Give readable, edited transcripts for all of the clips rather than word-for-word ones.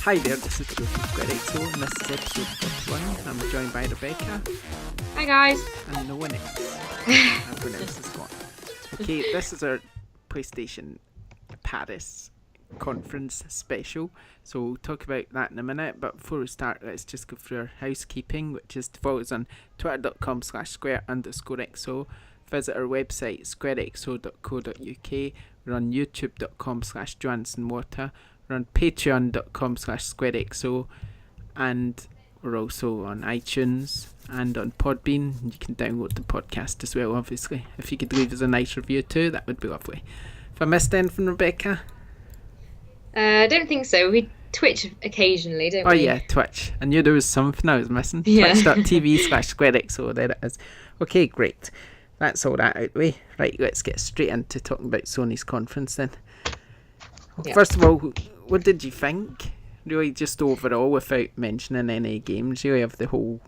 Hi there, this is Joe from SquareXO, and this is episode 51. I'm joined by Rebecca. Hi guys. And no one else. Everyone else is gone. Okay, this is our PlayStation Paris conference special, so we'll talk about that in a minute, but before we start, let's just go through our housekeeping, which is to follow us on twitter.com/square_XO, visit our website squarexo.co.uk, we're on youtube.com/johansonwater, we're on patreon.com/squarexo, and we're also on iTunes and on Podbean. You can download the podcast as well, obviously. If you could leave us a nice review too, that would be lovely. If I missed anything, Rebecca? I don't think so. We Twitch occasionally, don't we? Oh yeah, Twitch. I knew there was something I was missing. Yeah. Twitch.tv/SquareXO, there it is. Okay, great. That's all that out the way. Right, let's get straight into talking about Sony's conference then. Yeah. First of all, what did you think? Really, just overall, without mentioning any games, really, of the whole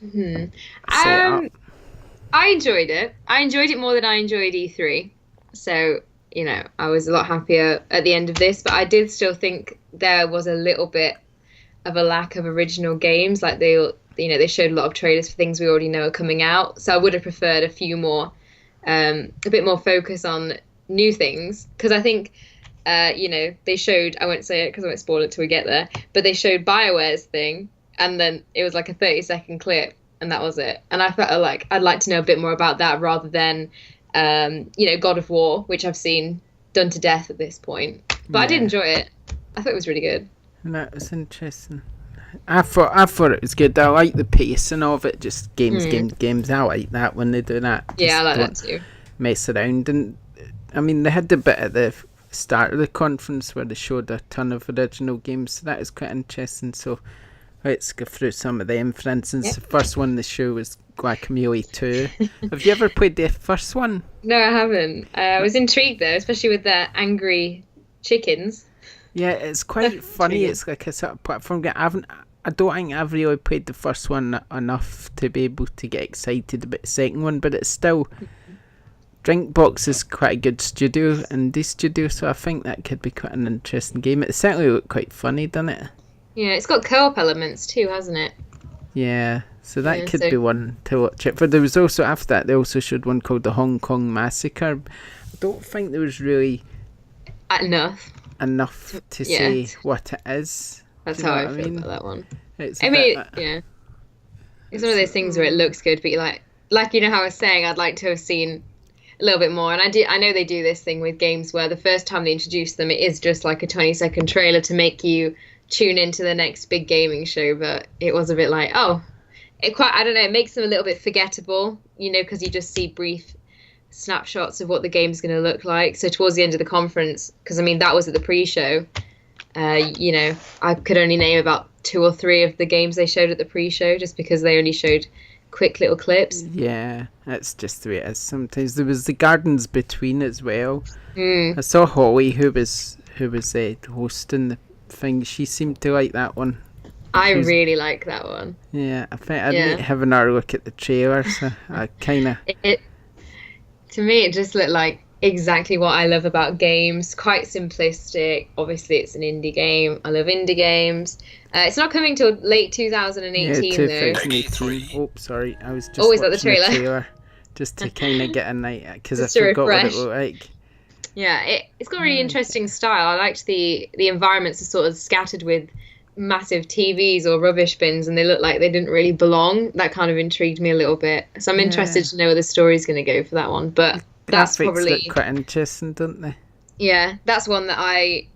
setup? I enjoyed it. I enjoyed it more than I enjoyed E3. So, you know, I was a lot happier at the end of this, but I did still think there was a little bit of a lack of original games. Like they showed a lot of trailers for things we already know are coming out. So I would have preferred a few more, a bit more focus on new things. Because I think, they showed, I won't say it because I won't spoil it till we get there, but they showed BioWare's thing, and then it was like a 30-second clip, and that was it. And I felt like I'd like to know a bit more about that rather than, God of War, which I've seen done to death at this point. But yeah. I did enjoy it. I thought it was really good. And that was interesting. I thought it was good. I like the pacing of it. Just games. I like that when they do that. Yeah, I like that too. Mess around. And I mean, they had the bit at the start of the conference where they showed a ton of original games. So that was quite interesting. So let's go through some of them. For instance, The first one they showed was Guacamelee 2. Have you ever played the first one? No, I haven't. I was intrigued though, especially with the angry chickens. Yeah, it's quite funny. It's like a sort of platform game. I don't think I've really played the first one enough to be able to get excited about the second one, but it's still... Drinkbox is quite a good indie studio, so I think that could be quite an interesting game. It certainly looked quite funny, doesn't it? Yeah, it's got co-op elements too, hasn't it? Yeah, so that could be one to watch it for. There was also, after that, they also showed one called the Hong Kong Massacre. I don't think there was really... Enough to say what it is. That's how I feel about that one. It's one of those things where it looks good, but you're like you know how I was saying, I'd like to have seen a little bit more. And I know they do this thing with games where the first time they introduce them, it is just like a 20-second trailer to make you tune into the next big gaming show. But it was a bit like, it makes them a little bit forgettable, because you just see brief snapshots of what the game's going to look like. So towards the end of the conference, because I mean that was at the pre-show, I could only name about 2 or 3 of the games they showed at the pre-show, just because they only showed quick little clips. Yeah, that's just the way it is sometimes. There was the Gardens Between as well. I saw Holly, who was hosting the thing. She seemed to like that one. I really like that one. Yeah, I think I didn't have another look at the trailer, so I kind of... To me, it just looked like exactly what I love about games. Quite simplistic. Obviously, it's an indie game. I love indie games. It's not coming till late 2018, though. 2018. Oh, sorry. I was just always watching at the trailer. Just to kind of get a night, because I to forgot refresh. what it looked like. Yeah, it's got a really interesting style. I liked the environments are sort of scattered with massive TVs or rubbish bins, and they look like they didn't really belong. That kind of intrigued me a little bit. So I'm interested to know where the story's going to go for that one. But that's probably look quite interesting, don't they? Yeah, that's one that I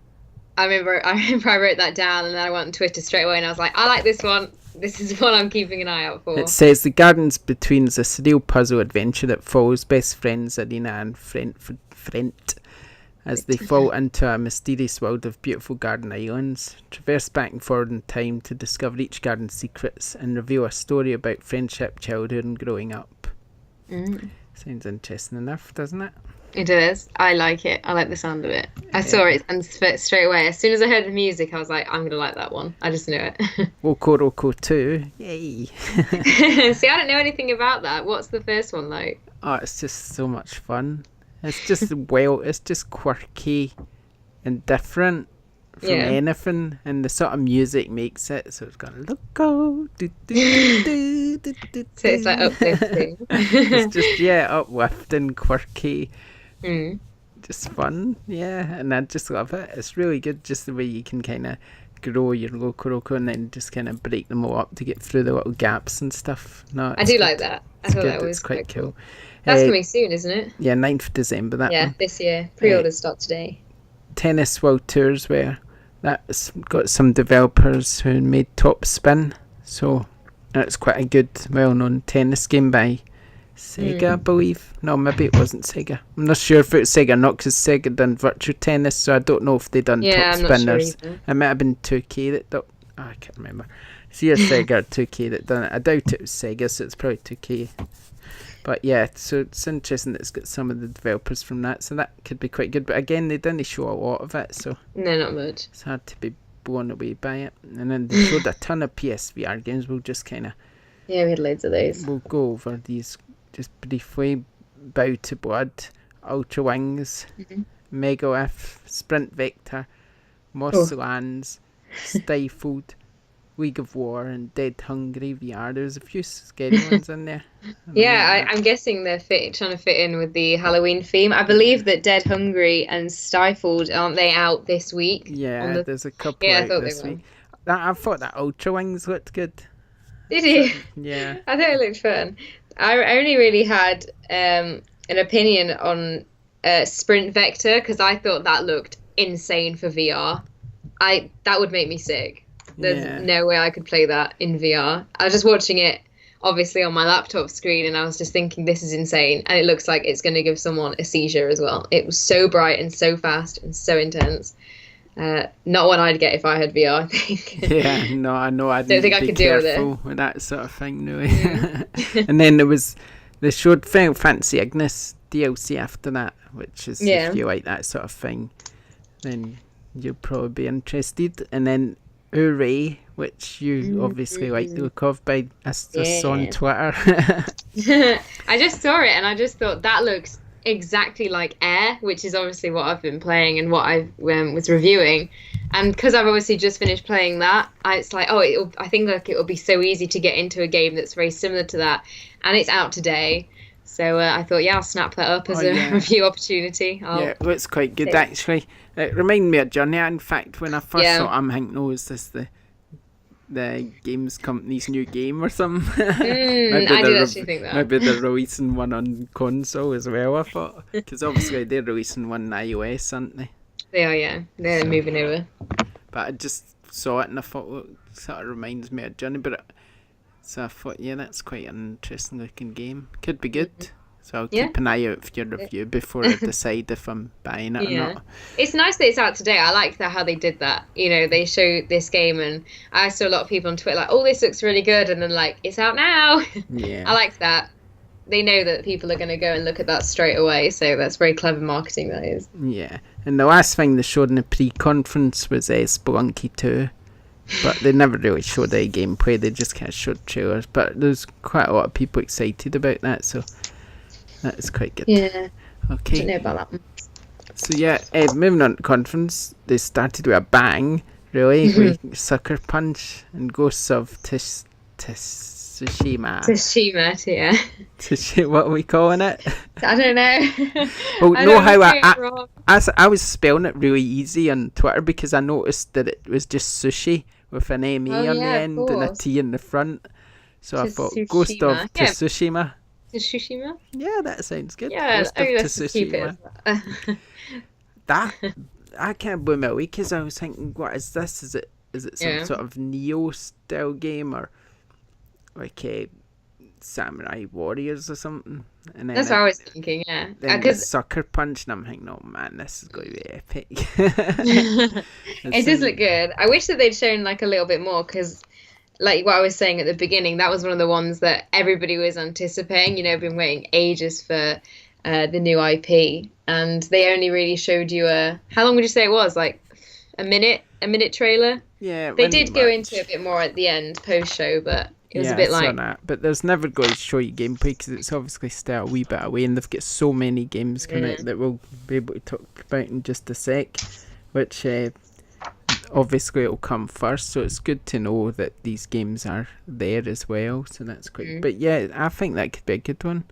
remember I wrote that down, and then I went on Twitter straight away, and I was like, I like this one. This is one I'm keeping an eye out for. It says The Gardens Between is a surreal puzzle adventure that follows best friends Arena and Frent as they fall into a mysterious world of beautiful garden islands, traverse back and forward in time to discover each garden's secrets and reveal a story about friendship, childhood and growing up. Sounds interesting enough, doesn't it? It is. I like it. I like the sound of it. I saw it and straight away, as soon as I heard the music, I was like, I'm going to like that one. I just knew it. Roco 2. Yay. See, I don't know anything about that. What's the first one like? Oh, it's just so much fun. It's just, it's just quirky and different. from Yeah. anything, and the sort of music makes it. So it's got loco. Do, do, do, do, do, So it's like do. uplifting. It's just uplifting, quirky, Mm. just fun. Yeah, and I just love it. It's really good, just the way you can kind of grow your Loco and then just kind of break them all up to get through the little gaps and stuff. No, I do like that. I thought that was It's quite cool. That's coming soon, isn't it? Yeah, 9th of December, that one. This year. Pre-orders start today. Tennis World Tours, where that's got some developers who made Top Spin. So it's quite a good, well-known tennis game by Sega, I believe. No, maybe it wasn't Sega. I'm not sure if it's Sega or not, because Sega done Virtual Tennis, so I don't know if they done Top I'm Spinners. not sure either. It might have been 2K that done. I can't remember. It's either Sega or 2K that done it. I doubt it was Sega, so it's probably 2K. But yeah, so it's interesting that it's got some of the developers from that, so that could be quite good. But again, they didn't show a lot of it, so No, not much. it's hard to be blown away by it. And then they showed a ton of PSVR games. We'll just kind of Yeah, we had loads of those. we'll go over these just briefly. Bow to Blood, Ultra Wings, Megalith, Sprint Vector, Moss Lands, Stifled, League of War, and Dead Hungry VR. There's a few scary ones in there. I'm guessing they're trying to fit in with the Halloween theme. I believe that Dead Hungry and Stifled, aren't they out this week? Yeah, there's a couple I out thought this they were. week. I thought that Ultra Wings looked good. Did you? Yeah. I thought it looked fun. I only really had an opinion on Sprint Vector because I thought that looked insane for VR. That would make me sick. There's no way I could play that in VR. I was just watching it, obviously, on my laptop screen, and I was just thinking, this is insane. And it looks like it's going to give someone a seizure as well. It was so bright and so fast and so intense. Not one I'd get if I had VR, I think. Yeah, no, I know. I don't think I could deal with it. With that sort of thing, no. And then they showed Final Fantasy Ignis DLC after that, which is if you like that sort of thing, then you'll probably be interested. And then Hooray, which you obviously like the look of by us on Twitter. I just saw it and I just thought that looks exactly like Air, which is obviously what I've been playing and what I was reviewing. And because I've obviously just finished playing that, it's like, I think it'll be so easy to get into a game that's very similar to that. And it's out today. So I thought, I'll snap that up as a review opportunity. It looks quite good, actually. It reminded me of Journey. In fact, when I first saw it, I'm thinking, is this the games company's new game or something? I did actually think that. Maybe they're releasing one on console as well, I thought. Because obviously they're releasing one on iOS, aren't they? They are, yeah. They're moving over. But I just saw it and I thought, it sort of reminds me of Journey. So I thought, that's quite an interesting looking game. Could be good. So I'll keep an eye out for your review before I decide if I'm buying it or not. It's nice that it's out today. I like how they did that. They showed this game and I saw a lot of people on Twitter like, this looks really good. And then like, it's out now. Yeah. I like that. They know that people are going to go and look at that straight away. So that's very clever marketing, that is. Yeah. And the last thing they showed in the pre-conference was Spelunky 2. But they never really showed any gameplay. They just kind of showed trailers. But there's quite a lot of people excited about that. So that is quite good. Yeah. Okay. I don't know about that one. So moving on to conference, they started with a bang, really, with Sucker Punch and Ghosts of Tsushima. What are we calling it? I don't know. I was spelling it really easy on Twitter because I noticed that it was just sushi with an ME on the end and a T in the front. So I thought Ghost of Tsushima. Tsushima? Yeah, that sounds good. Yeah, Ghost of Tsushima. That I can't blame it away because I was thinking, what is this? Is it some sort of Neo style game or like a Samurai Warriors or something? And then that's what I was thinking. Yeah, then the Sucker Punch, and I'm thinking, oh man, this is going to be epic. It does look good. I wish that they'd shown like a little bit more because, like what I was saying at the beginning, that was one of the ones that everybody was anticipating. Been waiting ages for the new IP, and they only really showed you how long would you say it was? Like a minute trailer. Yeah, they did go into a bit more at the end post show, but it was a bit like that. But there's never going to show you gameplay because it's obviously still a wee bit away, and they've got so many games coming out that we'll be able to talk about in just a sec. Which obviously it'll come first, so it's good to know that these games are there as well. So that's quite. But yeah, I think that could be a good one.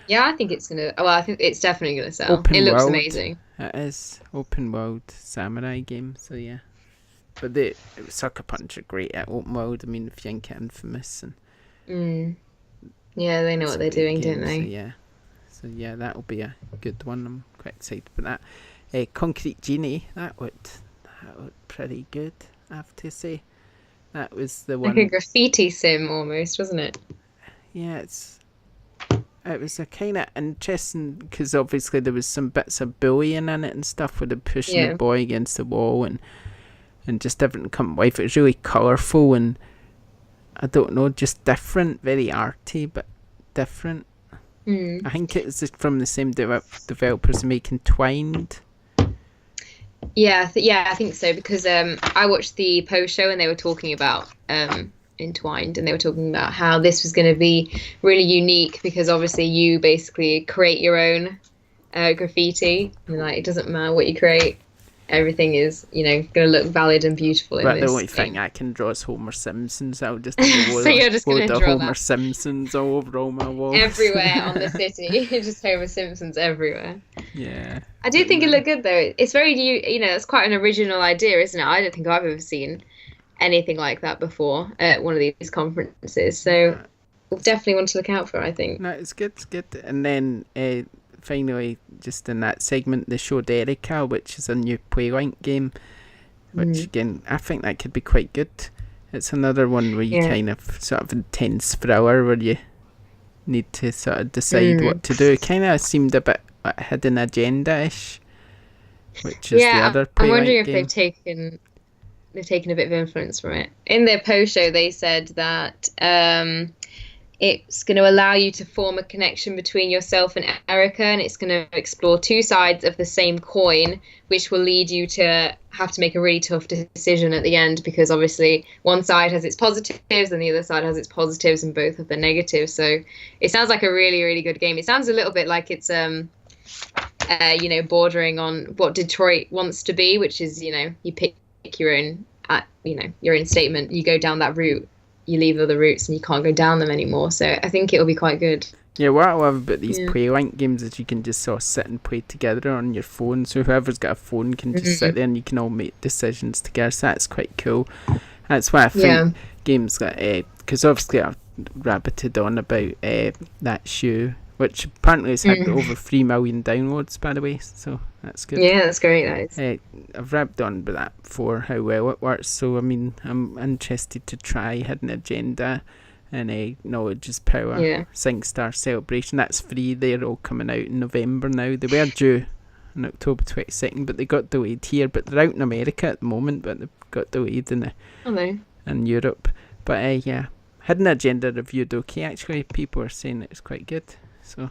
Yeah, I think it's gonna. Well, I think it's definitely gonna sell. Open It looks world. amazing. It is open world samurai game. So yeah, but Sucker Punch are great at open world. I mean, if you think Infamous and. Yeah, they know what they're doing, don't they? So yeah, that'll be a good one. I'm quite excited for that. Concrete Genie, that looked pretty good, I have to say. That was the one. Like a graffiti sim almost, wasn't it? Yeah, it was a kind of interesting because obviously there was some bits of bullying in it and stuff with them pushing the boy against the wall and just everything coming life. It was really colourful and I don't know, just different, very arty, but different. I think it's from the same developers making Twined. Yeah, I think so because I watched the post show and they were talking about Entwined and they were talking about how this was going to be really unique because obviously you basically create your own graffiti and like it doesn't matter what you create. Everything is, going to look valid and beautiful in this. The only thing I can draw is Homer Simpsons. I'll just so you're just going to draw Homer Simpsons all over all my walls. Everywhere on the city. Just Homer Simpsons everywhere. Yeah. I do think it looked good, though. It's very, it's quite an original idea, isn't it? I don't think I've ever seen anything like that before at one of these conferences. So we'll definitely want to look out for it, I think. No, it's good. And then... finally, just in that segment, they showed Rebbeca, which is a new Playlink game, which again, I think that could be quite good. It's another one where you kind of sort of intense thriller where you need to sort of decide what to do. It kind of seemed a bit like hidden agenda-ish, which is the other Playlink I'm wondering if game. they've taken a bit of influence from it. In their post show, they said that it's going to allow you to form a connection between yourself and Erica, and it's going to explore two sides of the same coin, which will lead you to have to make a really tough decision at the end, because obviously one side has its positives and the other side has its positives and both have the negatives. So it sounds like a really, really good game. It sounds a little bit like it's, bordering on what Detroit wants to be, which is, you pick your own, your own statement, you go down that route. You leave other routes and you can't go down them anymore. So I think it'll be quite good. Yeah, what I love about these Playlink games is you can just sort of sit and play together on your phone. So whoever's got a phone can just sit there and you can all make decisions together. So that's quite cool. That's why I think games like, because obviously I've rabbited on about that shoe, which apparently has had over 3 million downloads, by the way. So that's good. Yeah, that's great. I've rapped on about that before, how well it works. So, I mean, I'm interested to try Hidden Agenda and Knowledge is Power, SingStar Celebration. That's free. They're all coming out in November now. They were due on October 22nd, but they got delayed here. But they're out in America at the moment, but they've got delayed in Europe. But, Hidden Agenda reviewed okay. Actually, people are saying it's quite good. So.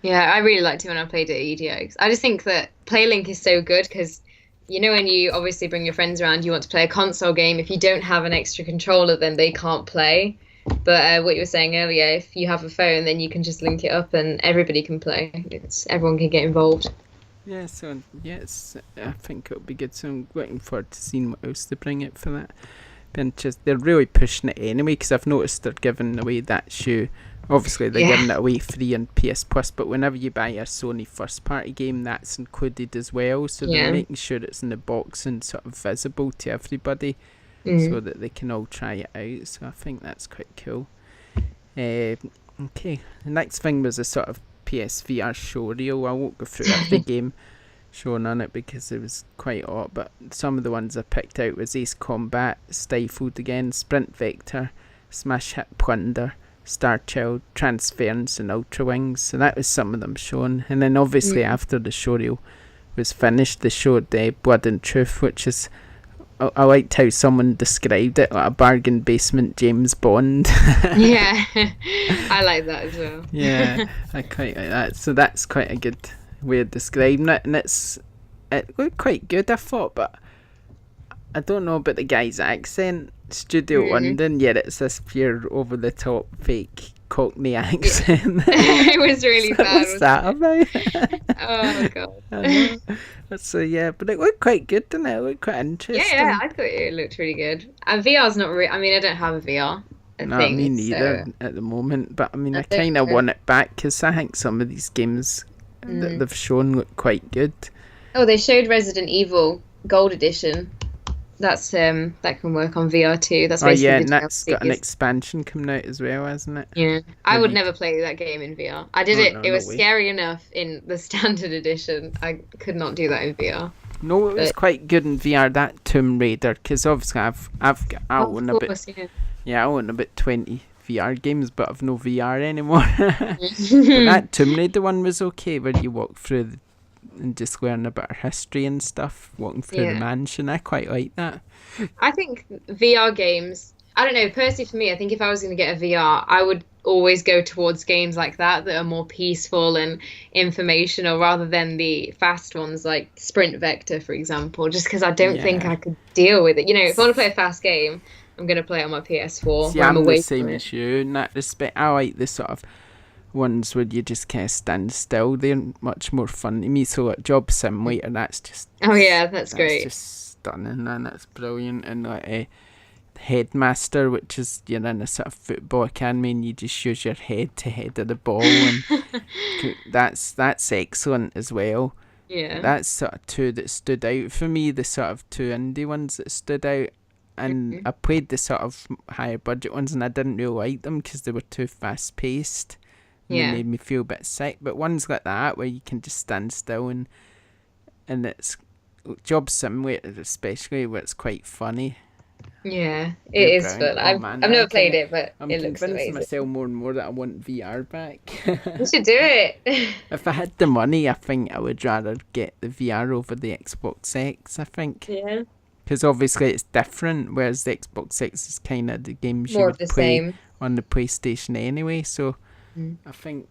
Yeah, I really liked it when I played it at EDO. I just think that Playlink is so good because, when you obviously bring your friends around, you want to play a console game. If you don't have an extra controller, then they can't play. But what you were saying earlier, if you have a phone, then you can just link it up and everybody can play. Everyone can get involved. Yeah, so, I think it'll be good. So I'm looking forward to seeing what else they bring out for that. They're really pushing it anyway, because I've noticed they're giving away that shoe. Obviously, they're giving it away free on PS Plus, but whenever you buy a Sony first-party game, that's included as well. So they're making sure it's in the box and sort of visible to everybody, so that they can all try it out. So I think that's quite cool. Okay, the next thing was a sort of PSVR show reel. I won't go through every game shown on it because it was quite odd, but some of the ones I picked out was Ace Combat, Stifled again, Sprint Vector, Smash Hit Plunder, Star Child, Transference and Ultra Wings. So that was some of them shown. And then obviously after the show reel was finished, they showed Blood and Truth, which is, I liked how someone described it like a bargain basement James Bond. Yeah, I like that as well. Yeah, I quite like that. So that's quite a good way of describing it, and it looked quite good, I thought, but I don't know about the guy's accent. Studio London, it's this pure over the top fake Cockney accent. It was really bad. What's that about? Oh god. I know. So yeah, but it looked quite good, didn't it? It looked quite interesting. Yeah, I thought it looked really good. And VR's not I mean, I don't have a VR No, me thing, neither so at the moment. But I mean, I I don't kind of know. want it back because I think some of these games that they've shown look quite good. Oh, they showed Resident Evil Gold Edition. That's that can work on VR too. That's Oh basically yeah, the and that's got an DLCs. expansion coming out as well, hasn't it? Yeah, I Have would you- never play that game in VR. I did Oh, it. no, It no was way. scary enough in the standard edition. I could not do that in VR. No, it was But- quite good in VR. That Tomb Raider, because obviously I Oh, own of about course, yeah. I own about 20 VR games, but I've no VR anymore. But that Tomb Raider one was okay, where you walk through and just learn about history and stuff, walking through the Yeah. mansion. I quite like that. I think VR games, I don't know, personally for me, I think if I was going to get a VR, I would always go towards games like that are more peaceful and informational rather than the fast ones like Sprint Vector, for example, just because I don't think Yeah. I could deal with it. You know, if I want to play a fast game, I'm going to play it on my PS4 See, where I'm I'm away the same from it. as you in that respect. I like the sort of ones where you just kind of stand still. They're much more fun to me. So like Job Simulator, that's just Oh, yeah, that's great. just stunning, and that's brilliant. And like Headmaster, which is you're in a sort of football academy and you just use your head to head of the ball, and that's excellent as well. Yeah. That's sort of two that stood out for me. The sort of two indie ones that stood out. And I played the sort of higher budget ones, and I didn't really like them because they were too fast paced. And Yeah. they made me feel a bit sick. But ones like that where you can just stand still and it's Job Simulator especially, where it's quite funny. Yeah, it You're is brilliant. fun. Oh, I've man, never I'm played kinda- it, but I'm it looks convincing amazing. myself more and more that I want VR back. You should do it. If I had the money, I think I would rather get the VR over the Xbox X, I think. Yeah. Because obviously it's different, whereas the Xbox X is kind of the games you More would of the play same. on the PlayStation anyway. So Mm. I think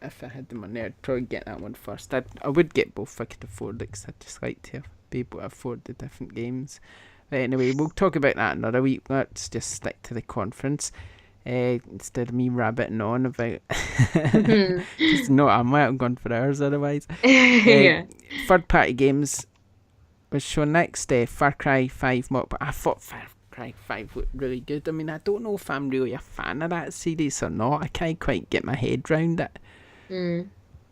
if I had the money, I'd probably get that one first. I would get both if I could afford it, because I'd just like to be able to afford the different games. But anyway, we'll talk about that another week. Let's just stick to the conference. Instead of me rabbiting on about just no, I might have gone for hours otherwise. Yeah. Third party games was shown next. Far Cry 5 mock, but I thought Far Cry 5 looked really good. I mean, I don't know if I'm really a fan of that series or not. I can't quite get my head round it,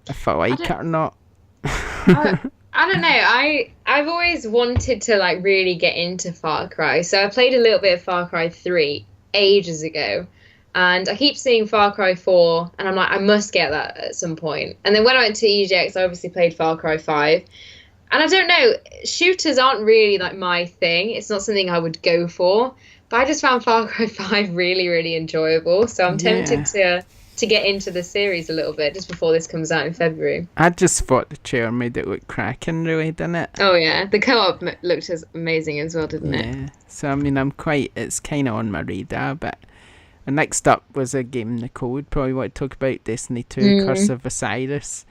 if I like it or not. I don't know. I've always wanted to like really get into Far Cry. So I played a little bit of Far Cry 3 ages ago. And I keep seeing Far Cry 4 and I'm like, I must get that at some point. And then when I went to EGX, I obviously played Far Cry 5. And I don't know, shooters aren't really like my thing. It's not something I would go for. But I just found Far Cry 5 really, really enjoyable. So I'm tempted to get into the series a little bit just before this comes out in February. I just thought the trailer made it look cracking, really, didn't it? Oh yeah, the co-op looked as amazing as well, didn't it? Yeah. So I mean, it's kind of on my radar. But next up was a game Nicole would probably want to talk about, Destiny 2: Curse of Osiris.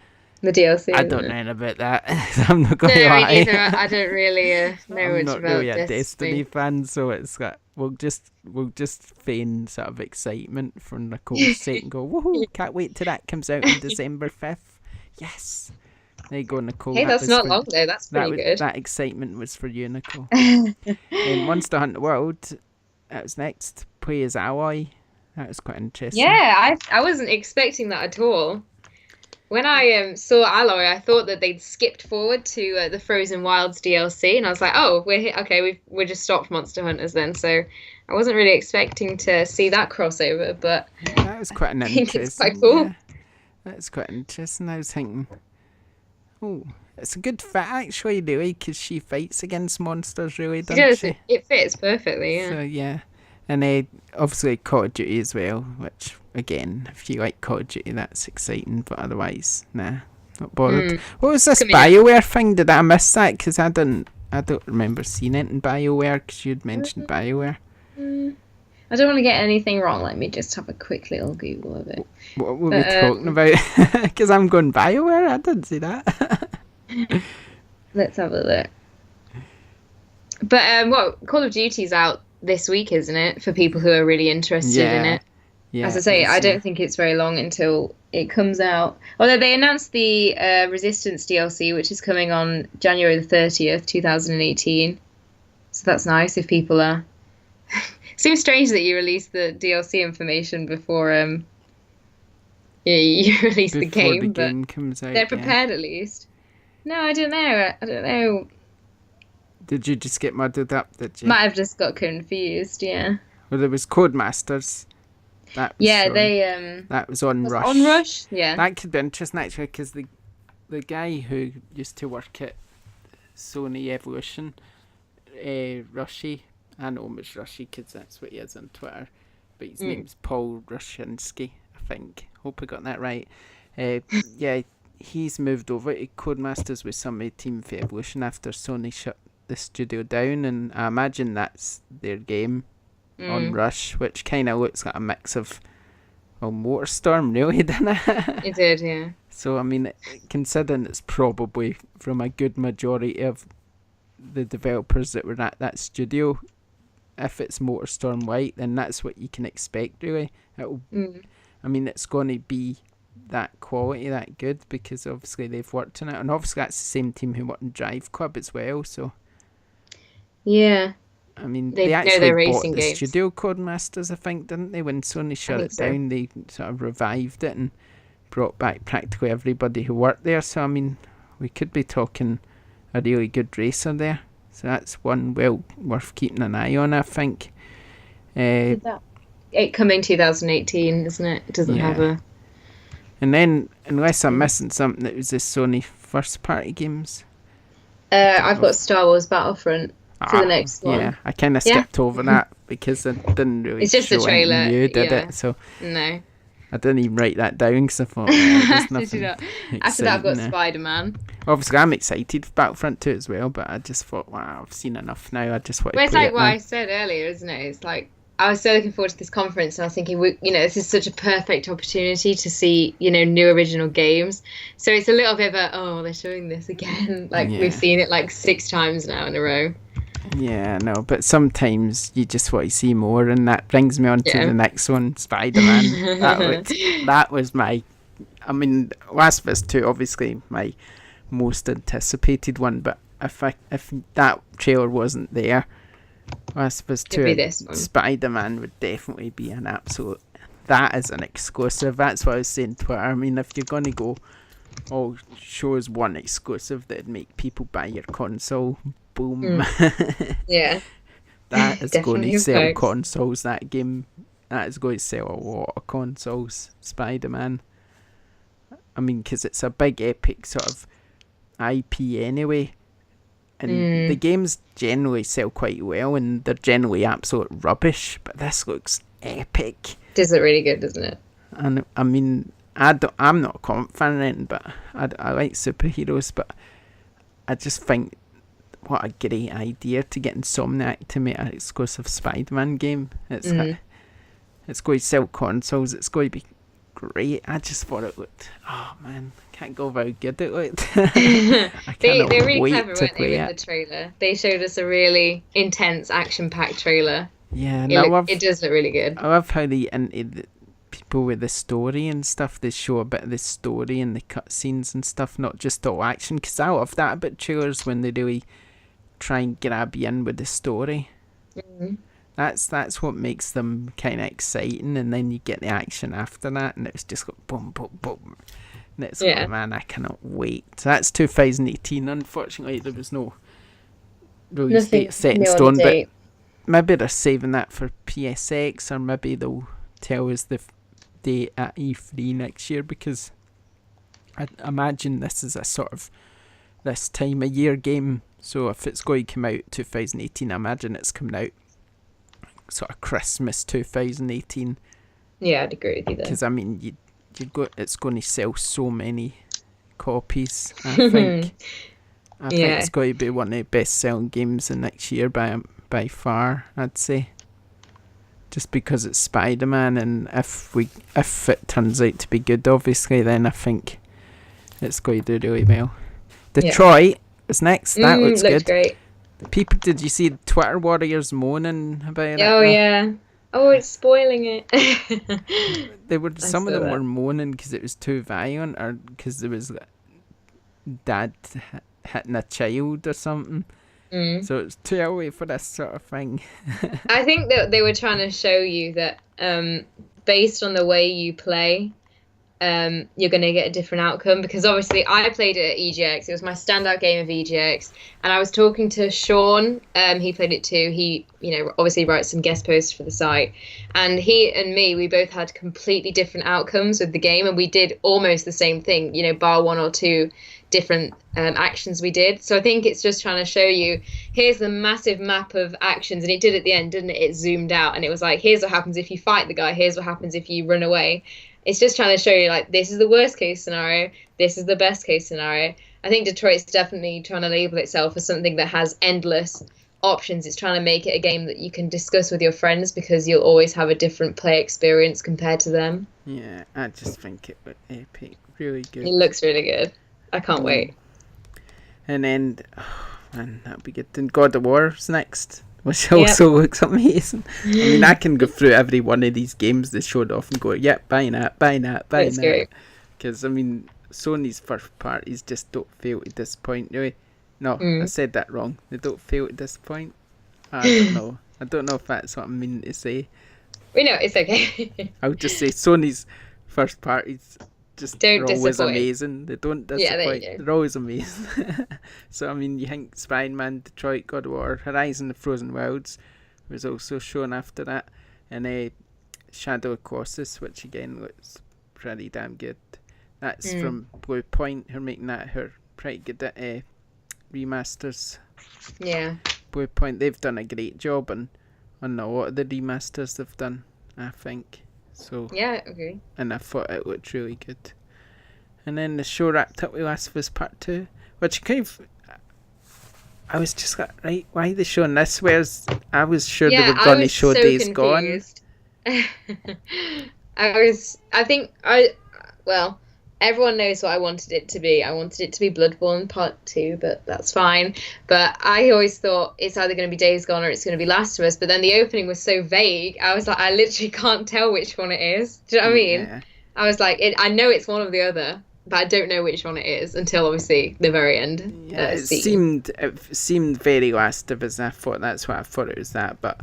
The DLC. I don't know anything about that. I'm not going No, to me lie. neither. I don't really know I'm much not about really a Destiny Destiny. fan, so it's like we'll just feign sort of excitement for Nicole's sake and go, woohoo! Can't wait till that comes out on December 5th. Yes. There you go, Nicole. Hey, that that's was not for- long though. That's pretty good. That excitement was for you, Nicole. Monster Hunter World. That was next. Play as Alloy. That was quite interesting. Yeah, I wasn't expecting that at all. When I saw Alloy, I thought that they'd skipped forward to the Frozen Wilds DLC, and I was like, "Oh, we're here. Okay, we're just stopped Monster Hunters then." So I wasn't really expecting to see that crossover, but That was quite an I think interesting. it's quite cool. Yeah, that's quite interesting. I was thinking, oh, it's a good fit actually, really, because she fights against monsters, really, it doesn't does. she? It fits perfectly. Yeah. So yeah, and obviously Call of Duty as well, which again, if you like Call of Duty, that's exciting. But otherwise, nah, not bothered. What was this Come here. BioWare thing? Did I miss that? Because I don't remember seeing it in BioWare. Because you'd mentioned BioWare. I don't want to get anything wrong. Let me just have a quick little Google of it. What were we talking about? Because I'm going BioWare. I didn't see that. Let's have a look. But Call of Duty's out this week, isn't it? For people who are really interested in it. Yeah, As I say, I it's, don't think it's very long until it comes out. Although they announced the Resistance DLC, which is coming on January the 30th, 2018. So that's nice if people are. Seems strange that you release the DLC information before you release the before the game, but game comes out. they're Yeah. prepared at least. No, I don't know. I don't know. Did you just get muddled up? Did you? Might have just got confused. Yeah. Well, there was Codemasters. That was Yeah, on, they that was on was it Rush. on Rush. Yeah. That could be interesting actually, because the guy who used to work at Sony Evolution, Rushy, I know him as Rushy because that's what he is on Twitter, but his name's Paul Rushinsky, I think. Hope I got that right. Yeah, he's moved over to Codemasters with some of the team for Evolution after Sony shut the studio down, and I imagine that's their game on Rush, which kind of looks like a mix of MotorStorm, really, doesn't it? It did, yeah. So, I mean, considering it's probably from a good majority of the developers that were at that studio, if it's MotorStorm White, then that's what you can expect, really. I mean, it's going to be that quality, that good, because obviously they've worked on it, and obviously that's the same team who worked on Drive Club as well, so... Yeah. I mean, They they know actually their bought racing the games. studio Codemasters, I think, didn't they? When Sony shut it down, they sort of revived it and brought back practically everybody who worked there. So, I mean, we could be talking a really good racer there. So that's one well worth keeping an eye on, I think. It coming 2018, isn't it? It doesn't have a... And then, unless I'm missing something, it was the Sony first-party games. I've got Star Wars Battlefront for the next one. Yeah, I kind of skipped over that because it didn't really It's just show the trailer, anything new, did yeah. it? So No. I didn't even write that down because I thought, there's Did nothing you not? After that, I've got exciting there. Spider-Man. Obviously, I'm excited for Battlefront 2 as well, but I just thought, wow, I've seen enough now. I just want Well, to it's play like it what now. I said earlier, isn't it? It's like, I was so looking forward to this conference, and I was thinking, this is such a perfect opportunity to see, new original games. So it's a little bit of a, oh, they're showing this again. Like, we've seen it like 6 times now in a row. Yeah, no, but sometimes you just want to see more, and that brings me on to the next one, Spider-Man. that was my, I mean, Last of Us 2, obviously my most anticipated one, but if that trailer wasn't there, Last of Us 2, Spider-Man would definitely be an absolute, that is an exclusive. That's what I was saying to Twitter. I mean, if you're going to go, show us one exclusive that'd make people buy your console, boom. Yeah. That is going to sell consoles, that game. That is going to sell a lot of consoles, Spider-Man. I mean, because it's a big epic sort of IP anyway. And the games generally sell quite well, and they're generally absolute rubbish, but this looks epic. Does look really good, doesn't it? And I mean, I'm not confident, but I like superheroes, but I just think what a great idea to get Insomniac to make an exclusive Spider-Man game. It's going to sell consoles, it's going to be great. I just thought it looked, oh man, can't go how good it looked. They're really wait clever, to weren't they, play with the trailer? They showed us a really intense, action-packed trailer. Yeah, it does look really good. I love how they into the people with the story and stuff. They show a bit of the story and the cutscenes and stuff, not just all action. Because I love that about trailers when they really try and grab you in with the story. That's what makes them kind of exciting, and then you get the action after that, and it's just like boom, boom, boom. And it's like, man, I cannot wait. So that's 2018. Unfortunately, there was no release date set in stone, but maybe they're saving that for PSX, or maybe they'll tell us the date at E3 next year, because I imagine this is a sort of this time of year game. So if it's going to come out 2018, I imagine it's coming out sort of Christmas 2018. Yeah, I'd agree with you there. Because I mean, it's going to sell so many copies. I think. I think it's going to be one of the best-selling games in next year by far, I'd say. Just because it's Spider-Man, and if it turns out to be good, obviously, then I think it's going to do really well. Detroit is next. That looks good. Great. People, did you see Twitter warriors moaning about it? Oh yeah. Oh, it's spoiling it. They were I some of saw them that. were moaning because it was too violent, or because there was like, dad hitting a child or something. Mm. So it's too early for this sort of thing. I think that they were trying to show you that based on the way you play, you're going to get a different outcome because obviously I played it at EGX. It was my standout game of EGX, and I was talking to Sean. He played it too. He, obviously writes some guest posts for the site, and he and me, we both had completely different outcomes with the game, and we did almost the same thing. Bar one or two different actions we did. So I think it's just trying to show you, here's the massive map of actions, and it did at the end, didn't it? It zoomed out, and it was like, here's what happens if you fight the guy. Here's what happens if you run away. It's just trying to show you, like, this is the worst case scenario. This is the best case scenario. I think Detroit's definitely trying to label itself as something that has endless options. It's trying to make it a game that you can discuss with your friends because you'll always have a different play experience compared to them. Yeah, I just think it was epic. Really good. It looks really good. I can't wait. And then, man, that'll be good. Then God of War's next, which also looks amazing. I mean, I can go through every one of these games they showed off and go, yep, buying that. That's great. Because, I mean, Sony's first parties just don't fail to disappoint, really. No, I said that wrong. They don't fail to disappoint. I don't know. I don't know if that's what I mean to say. We know, it's okay. I would just say Sony's first parties Don't they're always disappoint. Amazing. They don't disappoint. Yeah, They're always amazing. So, I mean, you think Spider-Man, Detroit, God of War, Horizon the Frozen Wilds was also shown after that. And Shadow of Colossus, which again looks pretty damn good. That's from Blue Point, who are making that her pretty good at remasters. Yeah. Blue Point, they've done a great job on a lot of the remasters they've done, I think. So yeah, okay. And I thought it looked really good. And then the show wrapped up with Last of Us Part 2, which kind of, I was just like, right, why are they showing this? Whereas I was sure they were going to show Days Gone. Well, everyone knows what I wanted it to be. I wanted it to be Bloodborne Part 2, but that's fine. But I always thought it's either going to be Days Gone or it's going to be Last of Us. But then the opening was so vague. I was like, I literally can't tell which one it is. Do you know what I mean? Yeah. I was like, I know it's one or the other, but I don't know which one it is until obviously the very end. Yeah, it seemed very Last of Us. I thought that's what I thought it was that, but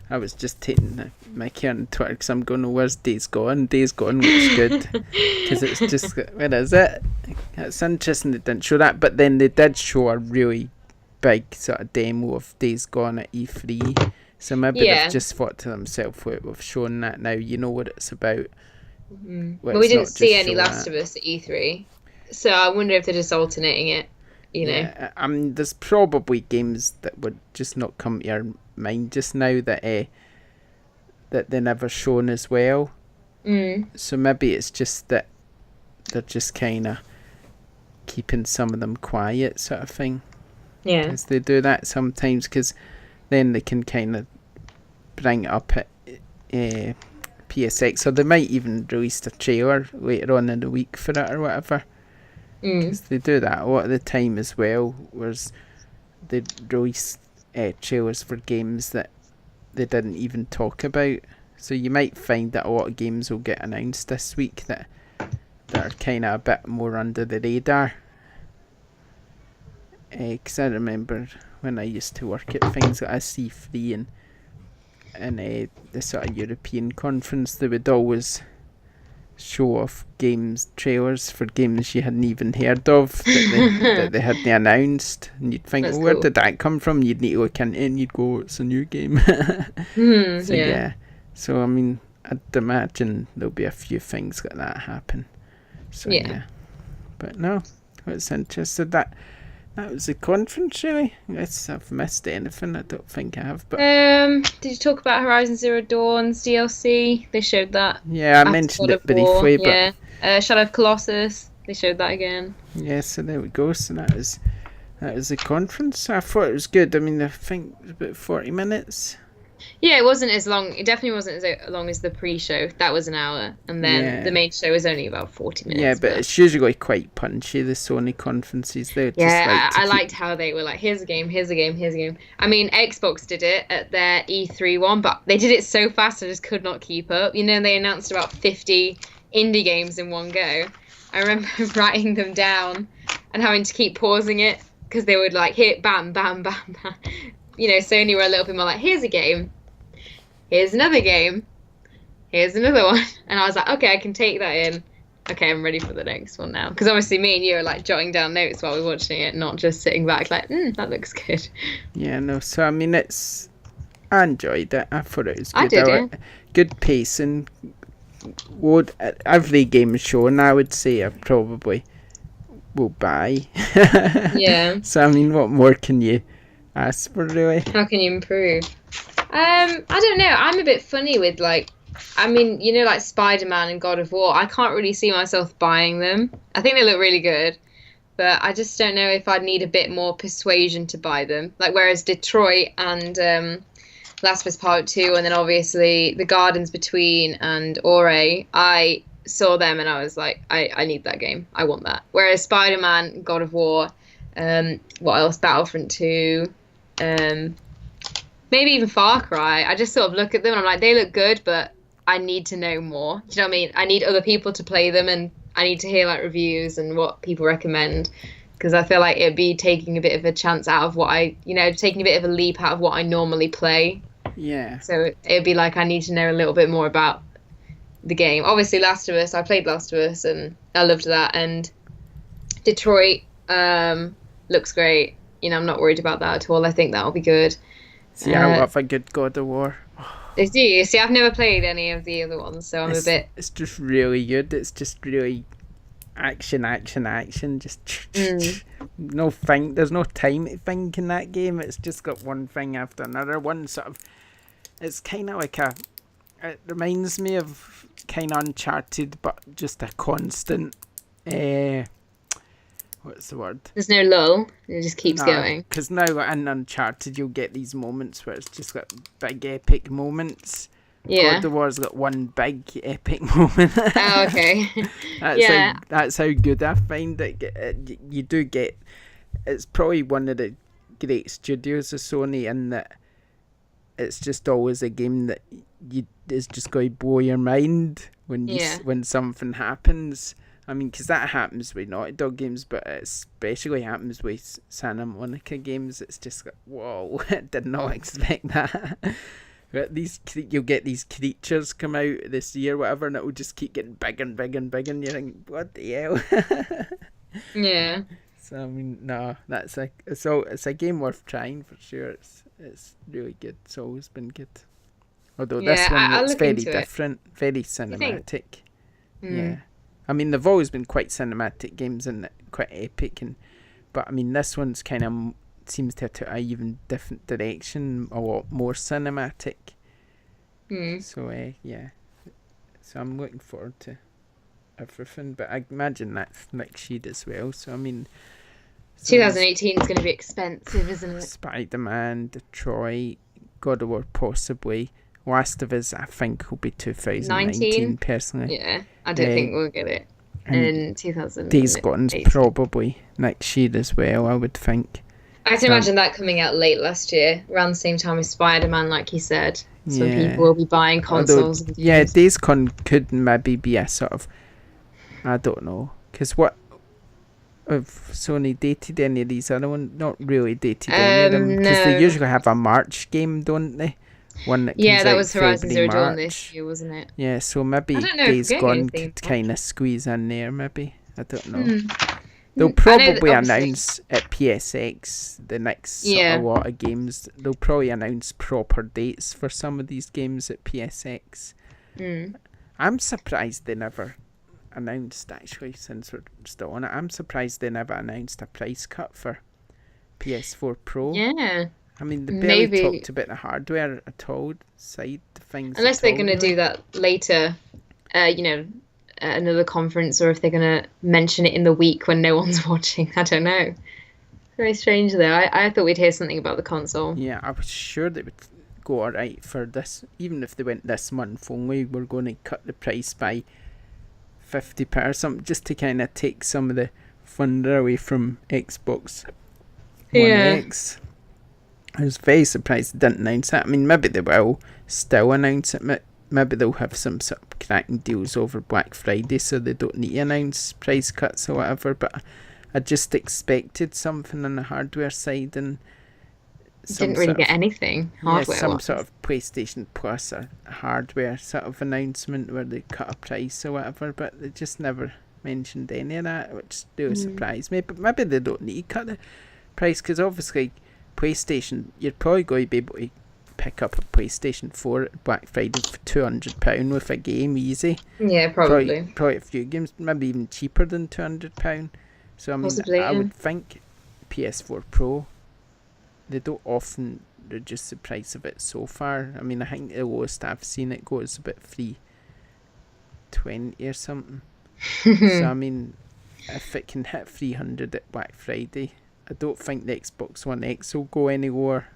I was just taking my care on Twitter because I'm going, where's Days Gone? Days Gone looks good. Because it's just, where is it? It's interesting they didn't show that, but then they did show a really big sort of demo of Days Gone at E3. So maybe they've just thought to themselves, we've shown that now, you know what it's about. Well, we didn't see any Last of Us at E3. So I wonder if they're just alternating it, you know. Yeah, I mean, there's probably games that would just not come to your mind just now that they never shown as well. So maybe it's just that they're just kind of keeping some of them quiet, sort of thing. Yeah, because they do that sometimes, because then they can kind of bring it up at PSX, or they might even release a trailer later on in the week for it or whatever. Because they do that a lot of the time as well, whereas they release trailers for games that they didn't even talk about. So you might find that a lot of games will get announced this week that are kind of a bit more under the radar. Because I remember when I used to work at things like C3 and the sort of European conference, they would always show off games trailers for games you hadn't even heard of that they hadn't announced, and you'd think, well, where did that come from? You'd need to look into it and you'd go, it's a new game. So I mean, I'd imagine there'll be a few things like that happen. So but no, I was interested. That was the conference, really. Unless I've missed anything, I don't think I have. But did you talk about Horizon Zero Dawn's DLC? They showed that. Yeah, I mentioned it briefly. But Shadow of Colossus, they showed that again. Yeah, so there we go. So that was the conference. I thought it was good. I mean, I think it was about 40 minutes. Yeah, it wasn't as long. It definitely wasn't as long as the pre-show. That was an hour, and then the Yeah. main show was only about 40 Yeah, minutes. but But it's usually quite punchy, the Sony conferences. They just like yeah, to I keep. liked how they were like, here's a game, here's a game, here's a game. I mean, Xbox did it at their E3 one, but they did it so fast I just could not keep up. You know, they announced about 50 indie games in one go. I remember writing them down and having to keep pausing it because they would like hit bam, bam, bam, bam. You know, Sony were a little bit more like, here's a game, here's another game, here's another one. And I was like, okay, I can take that in. Okay, I'm ready for the next one now. Because obviously me and you are like jotting down notes while we're watching it, not just sitting back like, that looks good. Yeah, no. So I mean, I enjoyed it. I thought it was good. I did, yeah. Good pacing. Would every game shown, I would say I probably will buy. Yeah. So I mean, what more can you ask for, really? How can you improve? I don't know. I'm a bit funny with like, I mean, you know, like Spider-Man and God of War. I can't really see myself buying them. I think they look really good, but I just don't know if I'd need a bit more persuasion to buy them. Like, whereas Detroit and Last of Us Part 2, and then obviously The Gardens Between and Ori, I saw them and I was like, I need that game. I want that. Whereas Spider-Man, God of War, what else? Battlefront 2, maybe even Far Cry. I just sort of look at them and I'm like, they look good, but I need to know more. Do you know what I mean? I need other people to play them, and I need to hear like reviews and what people recommend, because I feel like it'd be taking a bit of a chance out of what taking a bit of a leap out of what I normally play. Yeah. So it'd be like I need to know a little bit more about the game. Obviously, Last of Us. I played Last of Us and I loved that. And Detroit looks great. You know, I'm not worried about that at all. I think that'll be good. See, I love a good God of War. Do you? See, I've never played any of the other ones, so It's just really good. It's just really action. Just no think. There's no time to think in that game. It's just got one thing after another. One sort of. It's kind of like it reminds me of kind of Uncharted, but just a constant. What's the word? There's no lull. It just keeps going. Because now in Uncharted you'll get these moments where it's just got big epic moments. Yeah. God of War's got one big epic moment. Oh, okay. That's how good I find it. You do get. It's probably one of the great studios of Sony, in that it's just always a game that is just going to blow your mind when something happens. I mean, because that happens with Naughty Dog games, but it especially happens with Santa Monica games. It's just like, whoa, I did not expect that. But you'll get these creatures come out this year, whatever, and it will just keep getting bigger and bigger and bigger, and you're like, what the hell? Yeah. So, I mean, no, it's a game worth trying for sure. It's really good. It's always been good. Although this one looks very different, very cinematic. Yeah. I mean, they've always been quite cinematic games and quite epic, but I mean, this one's kind of seems to have took an even different direction, a lot more cinematic. So yeah, so I'm looking forward to everything, but I imagine that's next year as well. So I mean, 2018 is going to be expensive, isn't it? Spider-Man, Detroit, God of War possibly. Last of Us, I think, will be 2019 personally. Yeah, I don't think we'll get it in 2000. Days Gone's probably next year as well, I would think. I can imagine that coming out late last year, around the same time as Spider-Man, like you said. So people will be buying consoles. Days Gone could maybe be a sort of, I don't know, because what have Sony dated any of these other ones? Not really dated any of them, because they usually have a March game, don't they? One that that was Horizon Zero Dawn this year, wasn't it? Yeah, so maybe Days Gone could kind of squeeze in there, maybe. I don't know. They'll probably announce at PSX the next a lot of games. They'll probably announce proper dates for some of these games at PSX. I'm surprised they never announced, actually, since we're still on it, I'm surprised they never announced a price cut for PS4 Pro. Yeah. I mean, they barely talked about the hardware at all, side things. Unless they're going to do that later, another conference, or if they're going to mention it in the week when no one's watching. I don't know. Very strange, though. I thought we'd hear something about the console. Yeah, I was sure they would go alright for this. Even if they went this month only, we're going to cut the price by 50p or something, just to kind of take some of the thunder away from Xbox One X. I was very surprised they didn't announce that. I mean, maybe they will still announce it. Maybe they'll have some sort of cracking deals over Black Friday, so they don't need to announce price cuts or whatever. But I just expected something on the hardware side, and didn't really get anything hardware. Some sort of PlayStation Plus or hardware sort of announcement where they cut a price or whatever. But they just never mentioned any of that, which really surprised me. But maybe they don't need to cut the price, because obviously PlayStation, you're probably going to be able to pick up a PlayStation 4 at Black Friday for £200 with a game easy. Yeah, probably a few games, maybe even cheaper than £200. So I mean, possibly, I would think PS4 Pro, they don't often reduce the price of it so far. I mean, I think the lowest I've seen it go is about $320 or something. So I mean, if it can hit 300 at Black Friday, I don't think the Xbox One X will go any lower.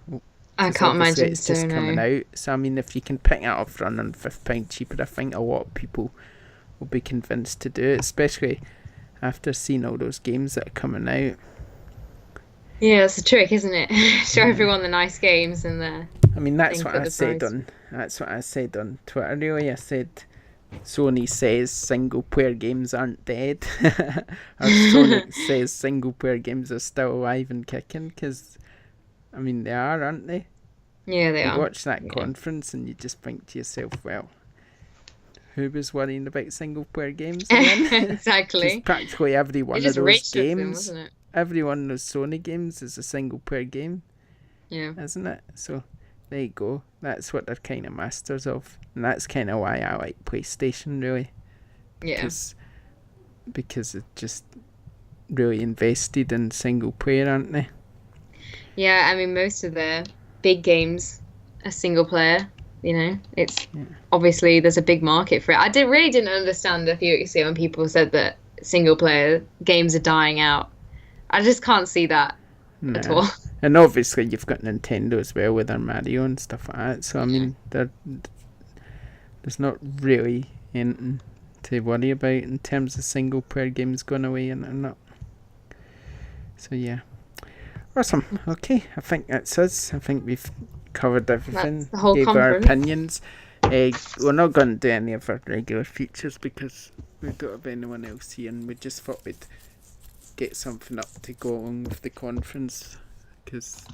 I can't imagine it's just coming out. So I mean, if you can pick it up for £150 cheaper, I think a lot of people will be convinced to do it, especially after seeing all those games that are coming out. Yeah, that's the trick, isn't it? Show everyone the nice games and the. I mean, that's what I said on Twitter. Really, I said Sony says single player games aren't dead, or Sony says single player games are still alive and kicking, because I mean they are, aren't they? Yeah, they are. You watch that conference and you just think to yourself, well, who was worrying about single player games again? Exactly. Practically every one of those games, them, wasn't it? every one of those Sony games is a single player game. Yeah. Isn't it? So there you go. That's what they're kind of masters of. And that's kind of why I like PlayStation, really. Yeah. Because it's just really invested in single player, aren't they? Yeah, I mean, most of their big games are single player. You know, it's obviously there's a big market for it. I really didn't understand a few weeks ago when people said that single player games are dying out. I just can't see that at all. And obviously you've got Nintendo as well with their Mario and stuff like that. So I mean, there's not really anything to worry about in terms of single player games going away and not. So yeah. Awesome. Okay, I think that's us. I think we've covered everything. That's the whole Gave conference. our opinions. We're not going to do any of our regular features because we don't have anyone else here, and we just thought we'd get something up to go along with the conference, because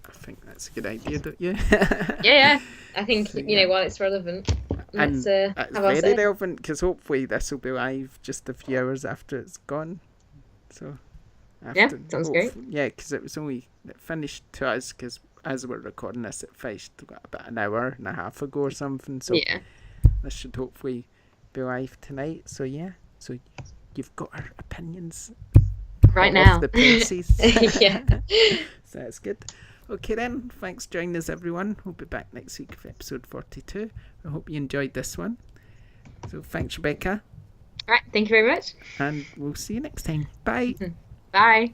I think that's a good idea, don't you? Yeah. I think, while it's relevant, let's have our very say. relevant, because hopefully this will be live just a few hours after it's gone. So sounds great. Yeah, because it finished to us, because as we're recording this, it finished about an hour and a half ago or something. So this should hopefully be live tonight. So yeah, so you've got our opinions right now. Off the presses. Yeah. So that's good. Okay then, thanks for joining us everyone. We'll be back next week for episode 42. I hope you enjoyed this one. So thanks, Rebecca. All right, thank you very much. And we'll see you next time. Bye. Bye.